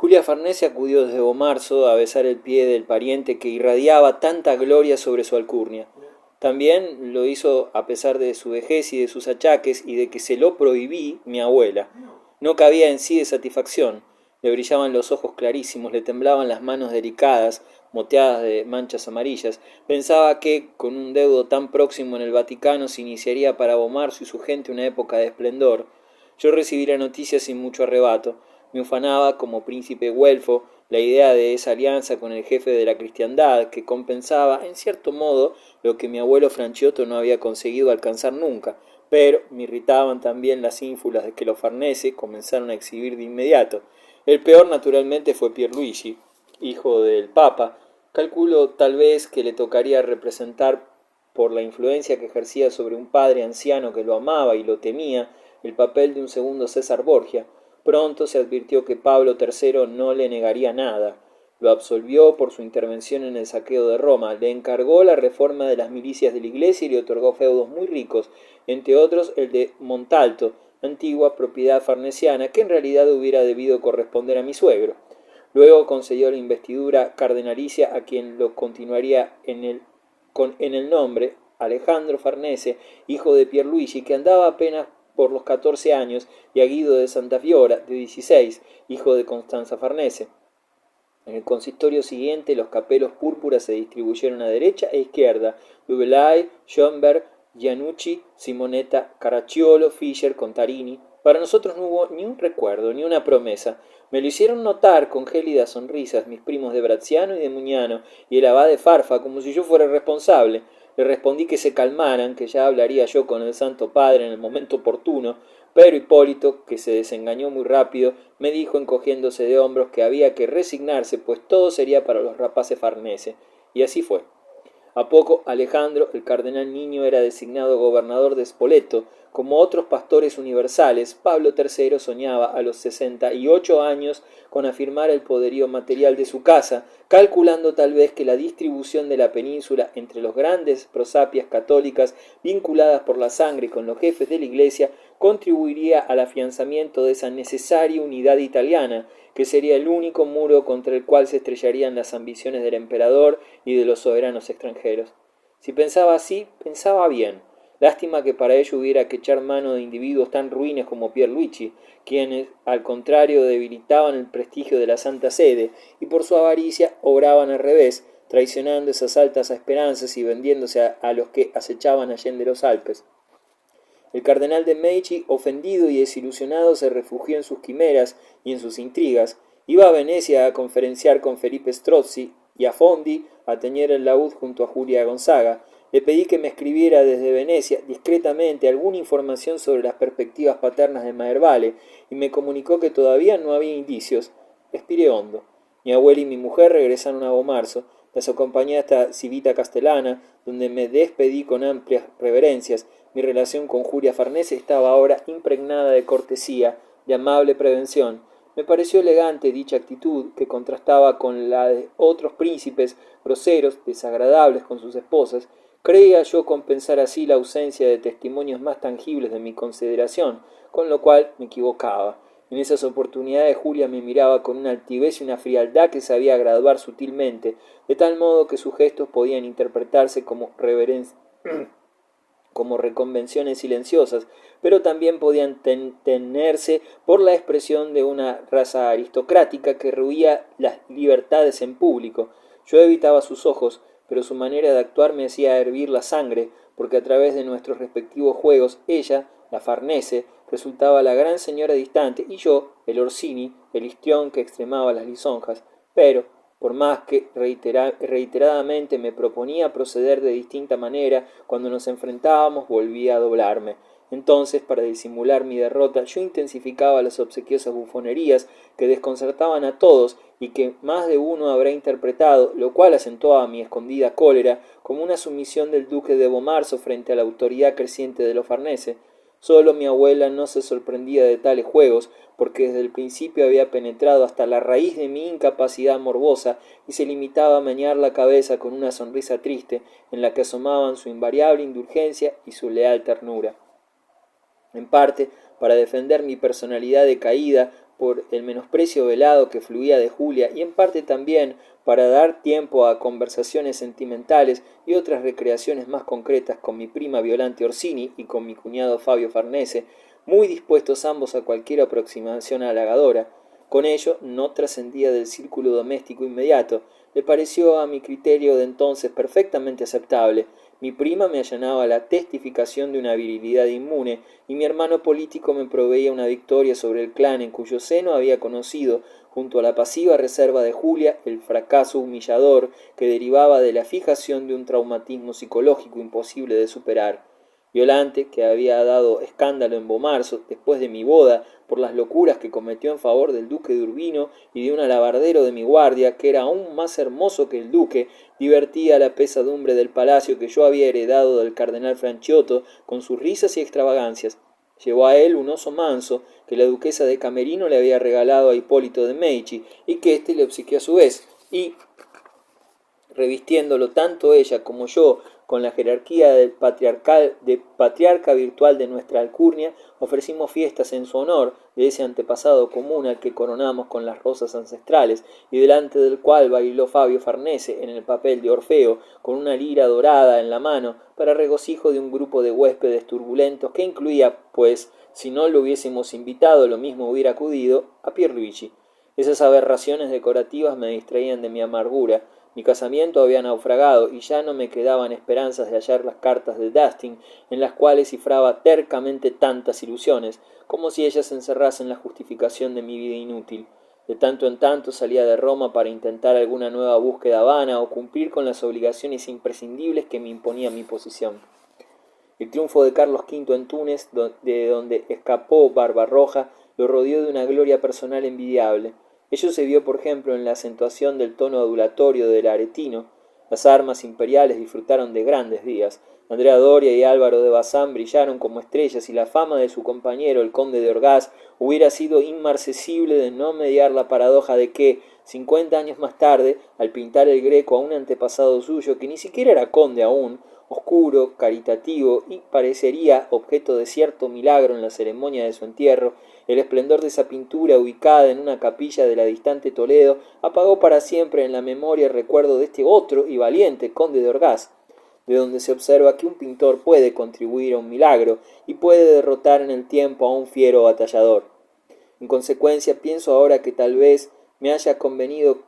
Julia Farnese acudió desde Bomarzo a besar el pie del pariente que irradiaba tanta gloria sobre su alcurnia. También lo hizo a pesar de su vejez y de sus achaques y de que se lo prohibí mi abuela. No cabía en sí de satisfacción. Le brillaban los ojos clarísimos, le temblaban las manos delicadas, moteadas de manchas amarillas. Pensaba que, con un deudo tan próximo en el Vaticano, se iniciaría para Bomarzo y su gente una época de esplendor. Yo recibí la noticia sin mucho arrebato. Me ufanaba, como príncipe güelfo, la idea de esa alianza con el jefe de la cristiandad, que compensaba, en cierto modo, lo que mi abuelo Franciotto no había conseguido alcanzar nunca, pero me irritaban también las ínfulas de que los Farnese comenzaron a exhibir de inmediato. El peor, naturalmente, fue Pierluigi, hijo del Papa. Calculo tal vez que le tocaría representar, por la influencia que ejercía sobre un padre anciano que lo amaba y lo temía, el papel de un segundo César Borgia. Pronto se advirtió que Pablo III no le negaría nada. Lo absolvió por su intervención en el saqueo de Roma, le encargó la reforma de las milicias de la iglesia y le otorgó feudos muy ricos, entre otros el de Montalto, antigua propiedad farnesiana que en realidad hubiera debido corresponder a mi suegro. Luego concedió la investidura cardenalicia a quien lo continuaría en el nombre, Alejandro Farnese, hijo de Pierluigi, que andaba apenas por los 14 años, y a Guido de Santa Fiora, de 16, hijo de Constanza Farnese. En el consistorio siguiente, los capelos púrpuras se distribuyeron a derecha e izquierda: Dubelay, Schönberg, Giannucci, Simonetta, Caracciolo, Fischer, Contarini. Para nosotros no hubo ni un recuerdo, ni una promesa. Me lo hicieron notar con gélidas sonrisas mis primos de Braziano y de Muñano, y el abad de Farfa, como si yo fuera el responsable. Le respondí que se calmaran, que ya hablaría yo con el Santo Padre en el momento oportuno, pero Hipólito, que se desengañó muy rápido, me dijo encogiéndose de hombros que había que resignarse, pues todo sería para los rapaces Farnese. Y así fue. A poco Alejandro, el cardenal niño, era designado gobernador de Spoleto. Como otros pastores universales, Pablo III soñaba a los 68 años con afirmar el poderío material de su casa, calculando tal vez que la distribución de la península entre los grandes prosapias católicas vinculadas por la sangre con los jefes de la Iglesia contribuiría al afianzamiento de esa necesaria unidad italiana, que sería el único muro contra el cual se estrellarían las ambiciones del emperador y de los soberanos extranjeros. Si pensaba así, pensaba bien. Lástima que para ello hubiera que echar mano de individuos tan ruines como Pierluigi, quienes, al contrario, debilitaban el prestigio de la Santa Sede y por su avaricia obraban al revés, traicionando esas altas esperanzas y vendiéndose a los que acechaban allende los Alpes. El cardenal de Medici, ofendido y desilusionado, se refugió en sus quimeras y en sus intrigas. Iba a Venecia a conferenciar con Felipe Strozzi y a Fondi a teñir el laúd junto a Julia Gonzaga. Le pedí que me escribiera desde Venecia discretamente alguna información sobre las perspectivas paternas de Maherbale y me comunicó que todavía no había indicios. Expiré hondo. Mi abuela y mi mujer regresaron a Bomarzo. Las acompañé hasta Civita Castellana, donde me despedí con amplias reverencias. Mi relación con Julia Farnese estaba ahora impregnada de cortesía, de amable prevención. Me pareció elegante dicha actitud, que contrastaba con la de otros príncipes groseros, desagradables con sus esposas. Creía yo compensar así la ausencia de testimonios más tangibles de mi consideración, con lo cual me equivocaba. En esas oportunidades Julia me miraba con una altivez y una frialdad que sabía graduar sutilmente, de tal modo que sus gestos podían interpretarse como como reconvenciones silenciosas, pero también podían tenerse por la expresión de una raza aristocrática que rehuía las libertades en público. Yo evitaba sus ojos, pero su manera de actuar me hacía hervir la sangre, porque a través de nuestros respectivos juegos, ella, la Farnese, resultaba la gran señora distante, y yo, el Orsini, el histrión que extremaba las lisonjas. Pero, por más que reiteradamente me proponía proceder de distinta manera, cuando nos enfrentábamos volvía a doblarme. Entonces, para disimular mi derrota, yo intensificaba las obsequiosas bufonerías que desconcertaban a todos y que más de uno habrá interpretado, lo cual acentuaba mi escondida cólera, como una sumisión del duque de Bomarzo frente a la autoridad creciente de los Farnese. Solo mi abuela no se sorprendía de tales juegos, porque desde el principio había penetrado hasta la raíz de mi incapacidad morbosa y se limitaba a menear la cabeza con una sonrisa triste, en la que asomaban su invariable indulgencia y su leal ternura. En parte, para defender mi personalidad decaída, por el menosprecio velado que fluía de Julia y en parte también para dar tiempo a conversaciones sentimentales y otras recreaciones más concretas con mi prima Violante Orsini y con mi cuñado Fabio Farnese, muy dispuestos ambos a cualquier aproximación halagadora. Con ello no trascendía del círculo doméstico inmediato. Le pareció a mi criterio de entonces perfectamente aceptable. Mi prima me allanaba la testificación de una virilidad inmune, y mi hermano político me proveía una victoria sobre el clan en cuyo seno había conocido, junto a la pasiva reserva de Julia, el fracaso humillador que derivaba de la fijación de un traumatismo psicológico imposible de superar. Violante, que había dado escándalo en Bomarzo después de mi boda por las locuras que cometió en favor del duque de Urbino y de un alabardero de mi guardia, que era aún más hermoso que el duque, divertía la pesadumbre del palacio que yo había heredado del cardenal Franciotto con sus risas y extravagancias. Llevó a él un oso manso que la duquesa de Camerino le había regalado a Hipólito de Medici y que éste le obsequió a su vez, y revistiéndolo tanto ella como yo con la jerarquía de patriarca virtual de nuestra alcurnia, ofrecimos fiestas en su honor de ese antepasado común al que coronamos con las rosas ancestrales, y delante del cual bailó Fabio Farnese en el papel de Orfeo, con una lira dorada en la mano, para regocijo de un grupo de huéspedes turbulentos que incluía, pues, si no lo hubiésemos invitado, lo mismo hubiera acudido, a Pierluigi. Esas aberraciones decorativas me distraían de mi amargura. Mi casamiento había naufragado y ya no me quedaban esperanzas de hallar las cartas de Dustin, en las cuales cifraba tercamente tantas ilusiones, como si ellas encerrasen la justificación de mi vida inútil. De tanto en tanto salía de Roma para intentar alguna nueva búsqueda vana o cumplir con las obligaciones imprescindibles que me imponía mi posición. El triunfo de Carlos V en Túnez, de donde escapó Barbarroja, lo rodeó de una gloria personal envidiable. Ello se vio, por ejemplo, en la acentuación del tono adulatorio del aretino. Las armas imperiales disfrutaron de grandes días. Andrea Doria y Álvaro de Bazán brillaron como estrellas y la fama de su compañero, el conde de Orgaz, hubiera sido inmarcesible de no mediar la paradoja de que, 50 años más tarde, al pintar el Greco a un antepasado suyo, que ni siquiera era conde aún, oscuro, caritativo y parecería objeto de cierto milagro en la ceremonia de su entierro, el esplendor de esa pintura ubicada en una capilla de la distante Toledo apagó para siempre en la memoria el recuerdo de este otro y valiente conde de Orgaz, de donde se observa que un pintor puede contribuir a un milagro y puede derrotar en el tiempo a un fiero batallador. En consecuencia, pienso ahora que tal vez me haya convenido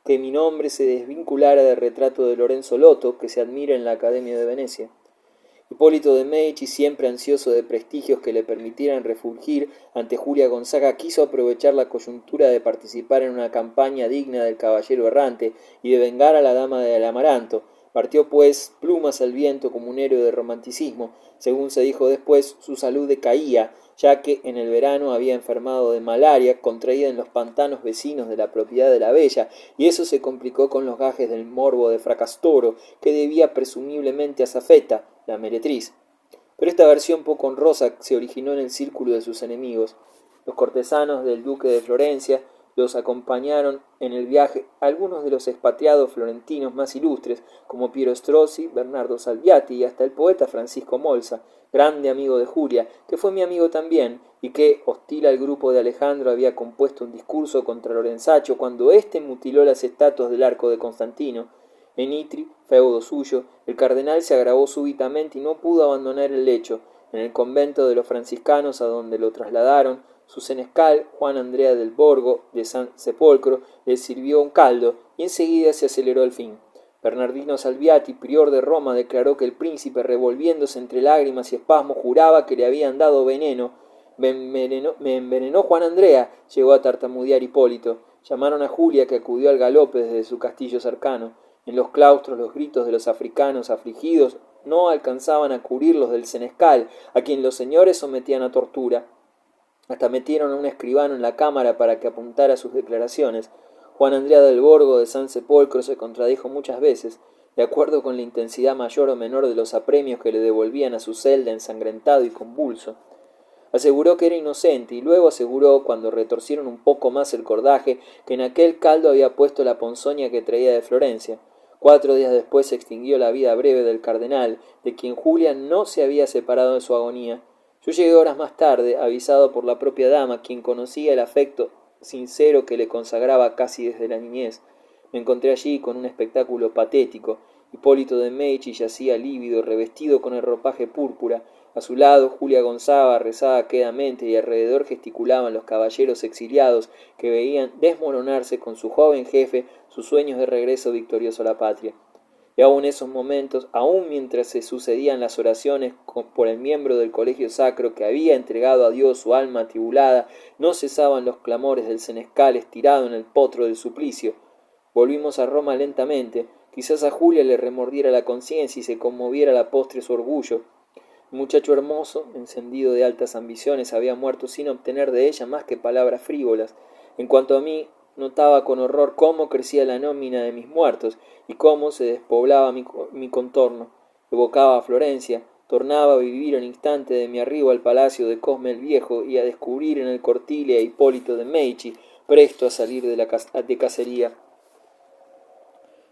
que mi nombre se desvinculara del retrato de Lorenzo Lotto, que se admira en la Academia de Venecia. Hipólito de Medici, siempre ansioso de prestigios que le permitieran refulgir ante Julia Gonzaga, quiso aprovechar la coyuntura de participar en una campaña digna del caballero errante y de vengar a la dama del Amaranto. Partió, pues, plumas al viento como un héroe de romanticismo. Según se dijo después, su salud decaía, ya que en el verano había enfermado de malaria, contraída en los pantanos vecinos de la propiedad de la Bella, y eso se complicó con los gajes del morbo de Fracastoro, que debía presumiblemente a Zafeta, la meretriz. Pero esta versión poco honrosa se originó en el círculo de sus enemigos. Los cortesanos del duque de Florencia los acompañaron en el viaje algunos de los expatriados florentinos más ilustres, como Piero Strozzi, Bernardo Salviati y hasta el poeta Francisco Molsa, grande amigo de Julia, que fue mi amigo también, y que, hostil al grupo de Alejandro, había compuesto un discurso contra Lorenzaccio cuando éste mutiló las estatuas del arco de Constantino. En Itri, feudo suyo, el cardenal se agravó súbitamente y no pudo abandonar el lecho. En el convento de los franciscanos, a donde lo trasladaron, su senescal, Juan Andrea del Borgo, de San Sepolcro, le sirvió un caldo, y enseguida se aceleró el fin. Bernardino Salviati, prior de Roma, declaró que el príncipe, revolviéndose entre lágrimas y espasmos, juraba que le habían dado veneno. Me envenenó Juan Andrea, llegó a tartamudear Hipólito. Llamaron a Julia, que acudió al galope desde su castillo cercano. En los claustros los gritos de los africanos afligidos no alcanzaban a cubrirlos del senescal, a quien los señores sometían a tortura. Hasta metieron a un escribano en la cámara para que apuntara sus declaraciones. Juan Andrea del Borgo de San Sepolcro se contradijo muchas veces, de acuerdo con la intensidad mayor o menor de los apremios que le devolvían a su celda ensangrentado y convulso. Aseguró que era inocente y luego aseguró, cuando retorcieron un poco más el cordaje, que en aquel caldo había puesto la ponzoña que traía de Florencia. 4 días después se extinguió la vida breve del cardenal, de quien Julia no se había separado en su agonía. Yo llegué horas más tarde, avisado por la propia dama, quien conocía el afecto sincero que le consagraba casi desde la niñez. Me encontré allí con un espectáculo patético. Hipólito de Medici yacía lívido, revestido con el ropaje púrpura. A su lado Julia Gonzaga rezaba quedamente y alrededor gesticulaban los caballeros exiliados que veían desmoronarse con su joven jefe sus sueños de regreso victorioso a la patria. Y aun en esos momentos, aun mientras se sucedían las oraciones por el miembro del colegio sacro que había entregado a Dios su alma atribulada, no cesaban los clamores del senescal estirado en el potro del suplicio. Volvimos a Roma lentamente. Quizás a Julia le remordiera la conciencia y se conmoviera a la postre su orgullo. Un muchacho hermoso, encendido de altas ambiciones, había muerto sin obtener de ella más que palabras frívolas. En cuanto a mí, notaba con horror cómo crecía la nómina de mis muertos y cómo se despoblaba mi contorno. Evocaba a Florencia, tornaba a vivir al instante de mi arribo al palacio de Cosme el Viejo y a descubrir en el Cortile a Hipólito de Medici, presto a salir de cacería.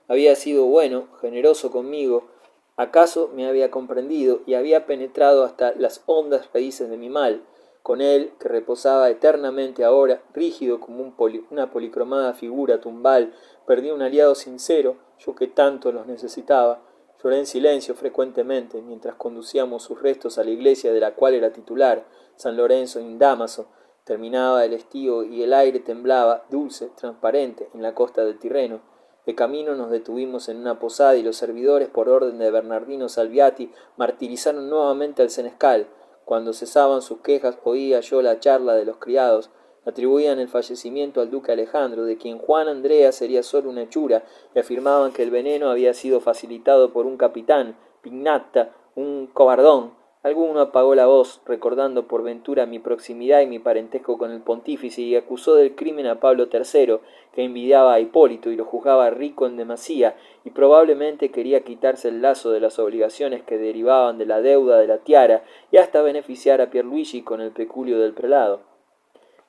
Había sido bueno, generoso conmigo. ¿Acaso me había comprendido y había penetrado hasta las hondas raíces de mi mal? Con él, que reposaba eternamente ahora, rígido como una policromada figura tumbal, perdí un aliado sincero, yo que tanto los necesitaba. Lloré en silencio frecuentemente, mientras conducíamos sus restos a la iglesia de la cual era titular, San Lorenzo in Damaso. Terminaba el estío y el aire temblaba, dulce, transparente, en la costa del Tirreno. De camino nos detuvimos en una posada y los servidores, por orden de Bernardino Salviati, martirizaron nuevamente al senescal. Cuando cesaban sus quejas oía yo la charla de los criados. Atribuían el fallecimiento al duque Alejandro, de quien Juan Andrea sería solo una hechura, y afirmaban que el veneno había sido facilitado por un capitán, Pignatta, un cobardón. Alguno apagó la voz, recordando por ventura mi proximidad y mi parentesco con el pontífice, y acusó del crimen a Pablo III, que envidiaba a Hipólito y lo juzgaba rico en demasía, y probablemente quería quitarse el lazo de las obligaciones que derivaban de la deuda de la tiara, y hasta beneficiar a Pierluigi con el peculio del prelado.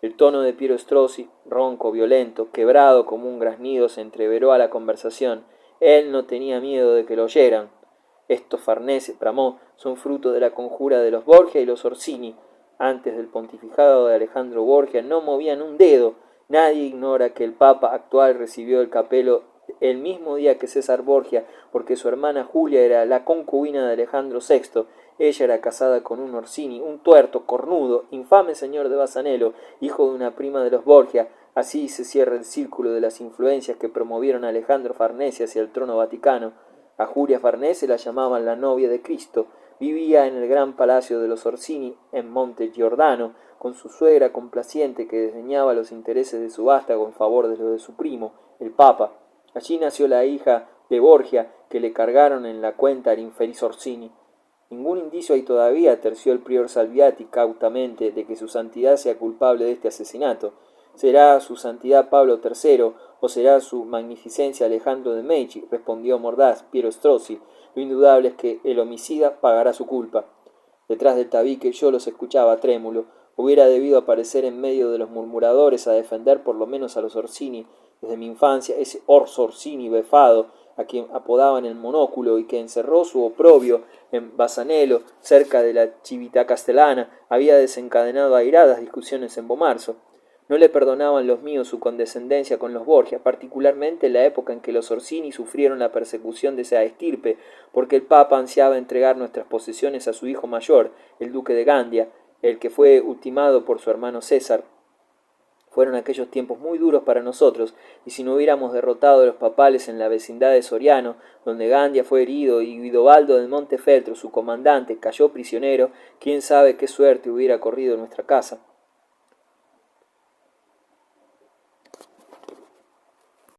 El tono de Piero Strozzi, ronco, violento, quebrado como un graznido, se entreveró a la conversación. Él no tenía miedo de que lo oyeran. Estos Farnese, bramó, son fruto de la conjura de los Borgia y los Orsini. Antes del pontificado de Alejandro Borgia no movían un dedo. Nadie ignora que el Papa actual recibió el capelo el mismo día que César Borgia, porque su hermana Julia era la concubina de Alejandro VI. Ella era casada con un Orsini, un tuerto, cornudo, infame señor de Basanello, hijo de una prima de los Borgia. Así se cierra el círculo de las influencias que promovieron a Alejandro Farnese hacia el trono vaticano. A Julia Farnese la llamaban la novia de Cristo. Vivía en el gran palacio de los Orsini, en Monte Giordano, con su suegra complaciente que desdeñaba los intereses de su vástago en favor de los de su primo, el Papa. Allí nació la hija de Borgia, que le cargaron en la cuenta al infeliz Orsini. Ningún indicio hay todavía, terció el prior Salviati cautamente, de que su santidad sea culpable de este asesinato. ¿Será su santidad Pablo III o será su magnificencia Alejandro de Medici?, respondió mordaz Piero Strozzi. Lo indudable es que el homicida pagará su culpa. Detrás del tabique yo los escuchaba trémulo. Hubiera debido aparecer en medio de los murmuradores a defender por lo menos a los Orsini. Desde mi infancia, ese Orso Orsini befado, a quien apodaban el monóculo y que encerró su oprobio en Basanello, cerca de la Civita Castellana, había desencadenado airadas discusiones en Bomarzo. No le perdonaban los míos su condescendencia con los Borgia, particularmente en la época en que los Orsini sufrieron la persecución de esa estirpe, porque el Papa ansiaba entregar nuestras posesiones a su hijo mayor, el duque de Gandia, el que fue ultimado por su hermano César. Fueron aquellos tiempos muy duros para nosotros, y si no hubiéramos derrotado a los papales en la vecindad de Soriano, donde Gandia fue herido y Guidobaldo del Montefeltro, su comandante, cayó prisionero, quién sabe qué suerte hubiera corrido en nuestra casa.